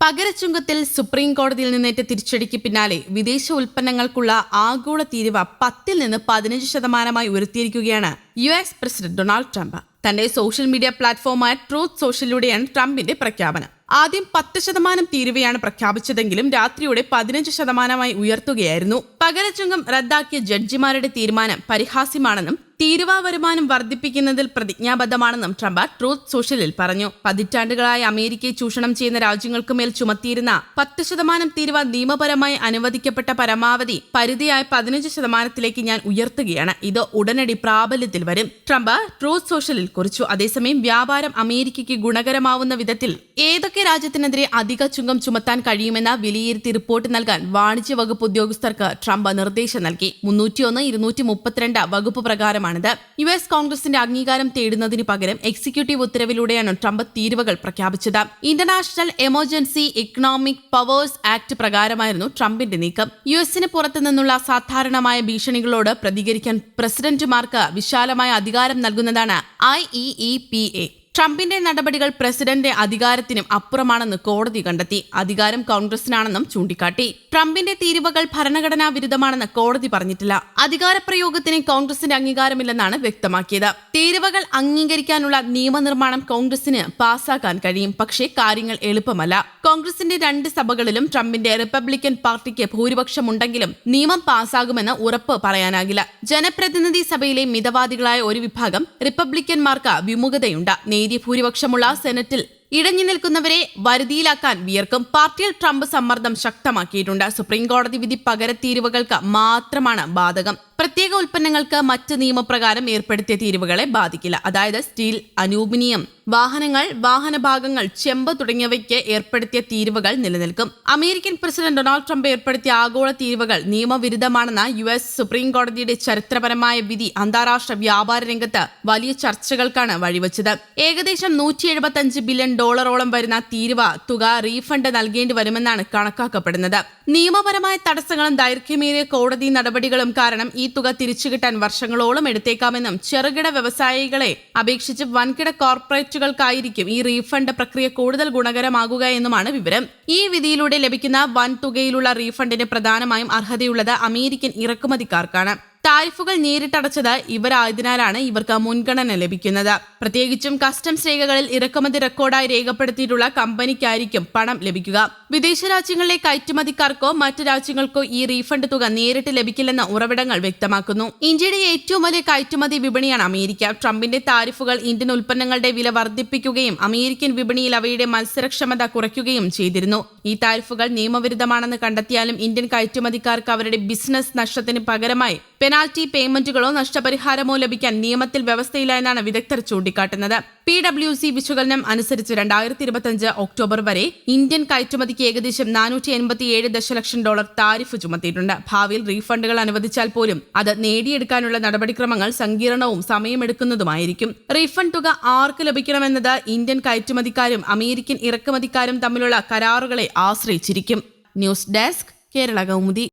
പകരച്ചുങ്കത്തിൽ supreme കോടതിയിൽ നിന്നേറ്റ തിരിച്ചടിക്ക് പിന്നാലെ വിദേശ ഉൽപ്പന്നങ്ങൾക്കുള്ള ആഗോള തീരുവ 10 നിന്ന് 15% ഉയർത്തിയിരിക്കുകയാണ് US പ്രസിഡന്റ് ഡൊണാൾഡ് ട്രംപ്. തന്റെ സോഷ്യൽ മീഡിയ പ്ലാറ്റ്ഫോമായ ട്രൂത്ത് സോഷ്യലിലൂടെയാണ് ട്രംപിന്റെ പ്രഖ്യാപനം. ആദ്യം 10% തീരുവയാണ് പ്രഖ്യാപിച്ചതെങ്കിലും രാത്രിയോടെ 15% ഉയർത്തുകയായിരുന്നു. പകരച്ചുങ്കം റദ്ദാക്കിയ ജഡ്ജിമാരുടെ തീരുമാനം പരിഹാസ്യമാണെന്നും തീരുവ വരുമാനം വർദ്ധിപ്പിക്കുന്നതിൽ പ്രതിജ്ഞാബദ്ധമാണെന്നും ട്രംപ് ട്രൂത്ത് സോഷ്യലിൽ പറഞ്ഞു. പതിറ്റാണ്ടുകളായി അമേരിക്കയെ ചൂഷണം ചെയ്യുന്ന രാജ്യങ്ങൾക്കുമേൽ ചുമത്തിയിരുന്ന 10% തീരുവ നിയമപരമായി അനുവദിക്കപ്പെട്ട പരമാവധി പരിധിയായ 15% ഞാൻ ഉയർത്തുകയാണ്. ഇത് ഉടനടി പ്രാബല്യത്തിൽ വരും, ട്രംപ് ട്രൂത്ത് സോഷ്യലിൽ കുറിച്ചു. അതേസമയം വ്യാപാരം അമേരിക്കയ്ക്ക് ഗുണകരമാവുന്ന വിധത്തിൽ ഏതൊക്കെ രാജ്യത്തിനെതിരെ അധിക ചുങ്കം ചുമത്താൻ കഴിയുമെന്ന വിലയിരുത്തി റിപ്പോർട്ട് നൽകാൻ വാണിജ്യ വകുപ്പ് ഉദ്യോഗസ്ഥർക്ക് ട്രംപ് നിർദ്ദേശം നൽകി. 301-232 വകുപ്പ് പ്രകാരമാണിത്. US കോൺഗ്രസിന്റെ അംഗീകാരം തേടുന്നതിന് പകരം എക്സിക്യൂട്ടീവ് ഉത്തരവിലൂടെയാണ് ട്രംപ് തീരുവകൾ പ്രഖ്യാപിച്ചത്. International emergency economic powers act പ്രകാരമായിരുന്നു ട്രംപിന്റെ നീക്കം. യുഎസിന് പുറത്തു നിന്നുള്ള സാധാരണമായ ഭീഷണികളോട് പ്രതികരിക്കാൻ പ്രസിഡന്റുമാർക്ക് വിശാലമായ അധികാരം നൽകുന്നതാണ് IEEPA. ട്രംപിന്റെ നടപടികൾ പ്രസിഡന്റ് അധികാരത്തിനും അപ്പുറമാണെന്ന് കോടതി കണ്ടെത്തി. അധികാരം കോൺഗ്രസിനാണെന്നും ചൂണ്ടിക്കാട്ടി. ട്രംപിന്റെ തീരുവകൾ ഭരണഘടനാ വിരുദ്ധമാണെന്ന് കോടതി പറഞ്ഞിട്ടില്ല. അധികാരപ്രയോഗത്തിന് കോൺഗ്രസിന്റെ അംഗീകാരമില്ലെന്നാണ് വ്യക്തമാക്കിയത്. തീരുവകൾ അംഗീകരിക്കാനുള്ള നിയമനിർമ്മാണം കോൺഗ്രസിന് പാസാക്കാൻ കഴിയും, പക്ഷേ കാര്യങ്ങൾ എളുപ്പമല്ല. കോൺഗ്രസിന്റെ 2 സഭകളിലും ട്രംപിന്റെ റിപ്പബ്ലിക്കൻ പാർട്ടിക്ക് ഭൂരിപക്ഷമുണ്ടെങ്കിലും നിയമം പാസാകുമെന്ന് ഉറപ്പ് പറയാനാകില്ല. ജനപ്രതിനിധി സഭയിലെ മിതവാദികളായ ഒരു വിഭാഗം റിപ്പബ്ലിക്കന്മാർക്ക് വിമുഖതയുണ്ട്. നേരിയ ഭൂരിപക്ഷമുള്ള സെനറ്റിൽ ഇടഞ്ഞു നിൽക്കുന്നവരെ വരുതിയിലാക്കാൻ വിയർക്കും. പാർട്ടിയിൽ ട്രംപ് സമ്മർദ്ദം ശക്തമാക്കിയിട്ടുണ്ട്. സുപ്രീം കോടതി വിധി പകരത്തീരുവകൾക്ക് മാത്രമാണ് ബാധകം. പ്രത്യേക ഉൽപ്പന്നങ്ങൾക്ക് മറ്റ് നിയമപ്രകാരം ഏർപ്പെടുത്തിയ തീരുവകളെ ബാധിക്കില്ല. അതായത് സ്റ്റീൽ, അലൂമിനിയം, വാഹനങ്ങൾ, വാഹനഭാഗങ്ങൾ, ചെമ്പ് തുടങ്ങിയവയ്ക്ക് ഏർപ്പെടുത്തിയ തീരുവകൾ നിലനിൽക്കും. അമേരിക്കൻ പ്രസിഡന്റ് ഡൊണാൾഡ് ട്രംപ് ഏർപ്പെടുത്തിയ ആഗോള തീരുവകൾ നിയമവിരുദ്ധമാണെന്ന US സുപ്രീം കോടതിയുടെ ചരിത്രപരമായ വിധി അന്താരാഷ്ട്ര വ്യാപാര രംഗത്ത് വലിയ ചർച്ചകൾക്കാണ് വഴിവെച്ചത്. ഏകദേശം $175 ബില്യൺ വരുന്ന തീരുവ തുക റീഫണ്ട് നൽകേണ്ടി വരുമെന്നാണ് കണക്കാക്കപ്പെടുന്നത്. നിയമപരമായ തടസ്സങ്ങളും ദൈർഘ്യമേറിയ കോടതി നടപടികളും കാരണം ഈ തുക തിരിച്ചുകിട്ടാൻ വർഷങ്ങളോളം എടുത്തേക്കാമെന്നും ചെറുകിട വ്യവസായികളെ അപേക്ഷിച്ച് വൻകിട കോർപ്പറേറ്റുകൾക്കായിരിക്കും ഈ റീഫണ്ട് പ്രക്രിയ കൂടുതൽ ഗുണകരമാകുക എന്നുമാണ് വിവരം. ഈ വിധിയിലൂടെ ലഭിക്കുന്ന വൻ തുകയിലുള്ള റീഫണ്ടിന് പ്രധാനമായും അർഹതയുള്ളത് അമേരിക്കൻ ഇറക്കുമതിക്കാർക്കാണ്. താരിഫുകൾ നേരിട്ടടച്ചത് ഇവരായതിനാലാണ് ഇവർക്ക് മുൻഗണന ലഭിക്കുന്നത്. പ്രത്യേകിച്ചും കസ്റ്റംസ് രേഖകളിൽ ഇറക്കുമതി റെക്കോർഡായി രേഖപ്പെടുത്തിയിട്ടുള്ള കമ്പനിക്കായിരിക്കും പണം ലഭിക്കുക. വിദേശ രാജ്യങ്ങളിലെ കയറ്റുമതിക്കാർക്കോ മറ്റ് രാജ്യങ്ങൾക്കോ ഈ റീഫണ്ട് തുക നേരിട്ട് ലഭിക്കില്ലെന്ന് ഉറവിടങ്ങൾ വ്യക്തമാക്കുന്നു. ഇന്ത്യയുടെ ഏറ്റവും വലിയ കയറ്റുമതി വിപണിയാണ് അമേരിക്ക. ട്രംപിന്റെ താരിഫുകൾ ഇന്ത്യൻ ഉൽപ്പന്നങ്ങളുടെ വില വർദ്ധിപ്പിക്കുകയും അമേരിക്കൻ വിപണിയിൽ അവയുടെ മത്സരക്ഷമത കുറയ്ക്കുകയും ചെയ്തിരുന്നു. ഈ താരിഫുകൾ നിയമവിരുദ്ധമാണെന്ന് കണ്ടെത്തിയാലും ഇന്ത്യൻ കയറ്റുമതിക്കാർക്ക് അവരുടെ ബിസിനസ് നഷ്ടത്തിന് പകരമായി പെനാൽറ്റി പേയ്മെന്റുകളോ നഷ്ടപരിഹാരമോ ലഭിക്കാൻ നിയമത്തിൽ വ്യവസ്ഥയില്ല എന്നാണ് വിദഗ്ധർ ചൂണ്ടിക്കാട്ടുന്നത്. PwC വിശകലനം അനുസരിച്ച് 2025 ഒക്ടോബർ വരെ ഇന്ത്യൻ കയറ്റുമതിക്ക് ഏകദേശം $487 ദശലക്ഷം താരിഫ് ചുമത്തിയിട്ടുണ്ട്. ഭാവിയിൽ റീഫണ്ടുകൾ അനുവദിച്ചാൽ പോലും അത് നേടിയെടുക്കാനുള്ള നടപടിക്രമങ്ങൾ സങ്കീർണവും സമയമെടുക്കുന്നതുമായിരിക്കും. റീഫണ്ട് തുക ആർക്ക് ലഭിക്കണമെന്നത് ഇന്ത്യൻ കയറ്റുമതിക്കാരും അമേരിക്കൻ ഇറക്കുമതിക്കാരും തമ്മിലുള്ള കരാറുകളെ ആശ്രയിച്ചിരിക്കും. News desk, Kerala Kaumudi.